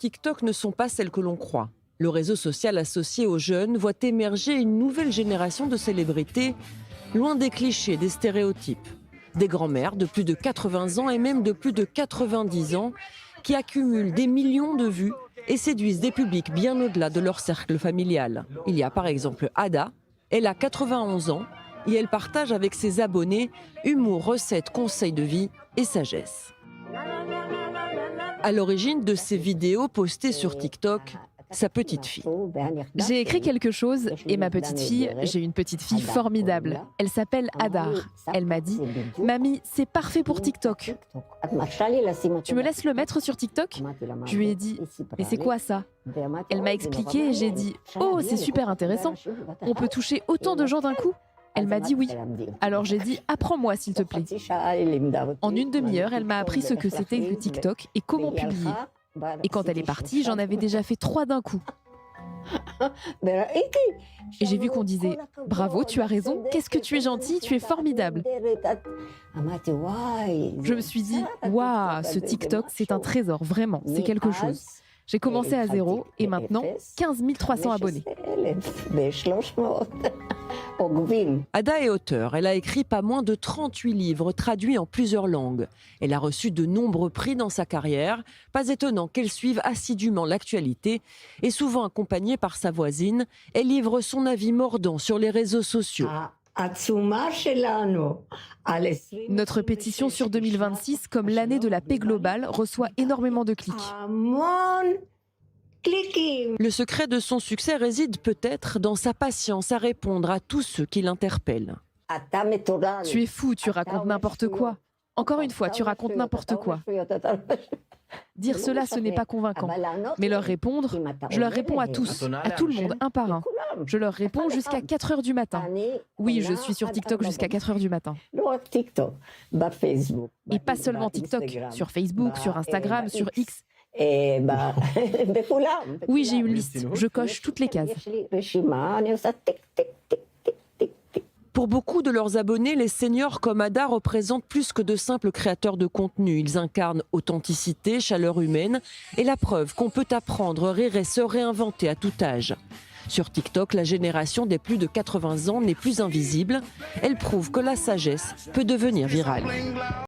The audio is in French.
TikTok ne sont pas celles que l'on croit. Le réseau social associé aux jeunes voit émerger une nouvelle génération de célébrités, loin des clichés, des stéréotypes. Des grands-mères de plus de 80 ans et même de plus de 90 ans qui accumulent des millions de vues et séduisent des publics bien au-delà de leur cercle familial. Il y a par exemple Ada, elle a 91 ans et elle partage avec ses abonnés humour, recettes, conseils de vie et sagesse. À l'origine de ces vidéos postées sur TikTok, sa petite fille. J'ai écrit quelque chose et ma petite fille, j'ai une petite fille formidable. Elle s'appelle Adar. Elle m'a dit « Mamie, c'est parfait pour TikTok. Tu me laisses le mettre sur TikTok ?» Je lui ai dit « Mais c'est quoi ça ?» Elle m'a expliqué et j'ai dit « Oh, c'est super intéressant. On peut toucher autant de gens d'un coup ?» Elle m'a dit oui. Alors j'ai dit « Apprends-moi s'il te plaît. » En une demi-heure, elle m'a appris ce que c'était que TikTok et comment publier. Et quand elle est partie, j'en avais déjà fait 3 d'un coup. Et j'ai vu qu'on disait « Bravo, tu as raison, qu'est-ce que tu es gentil, tu es formidable !» Je me suis dit « Waouh, ce TikTok, c'est un trésor, vraiment, c'est quelque chose. » J'ai commencé à 0 et maintenant 15 300 abonnés. Ada est auteure. Elle a écrit pas moins de 38 livres traduits en plusieurs langues. Elle a reçu de nombreux prix dans sa carrière. Pas étonnant qu'elle suive assidûment l'actualité et souvent accompagnée par sa voisine, elle livre son avis mordant sur les réseaux sociaux. Notre pétition sur 2026, comme l'année de la paix globale, reçoit énormément de clics. Le secret de son succès réside peut-être dans sa patience à répondre à tous ceux qui l'interpellent. Tu es fou, tu racontes n'importe quoi. Encore une fois, tu racontes n'importe quoi. Dire cela, ce n'est pas convaincant. Mais leur répondre, je leur réponds à tous, à tout le monde, un par un. Je leur réponds jusqu'à 4 heures du matin. Oui, je suis sur TikTok jusqu'à 4 heures du matin. Et pas seulement TikTok, sur Facebook, sur Instagram, sur X. Oui, j'ai une liste, je coche toutes les cases. Pour beaucoup de leurs abonnés, les seniors comme Ada représentent plus que de simples créateurs de contenu. Ils incarnent authenticité, chaleur humaine et la preuve qu'on peut apprendre, rire et se réinventer à tout âge. Sur TikTok, la génération des plus de 80 ans n'est plus invisible. Elle prouve que la sagesse peut devenir virale.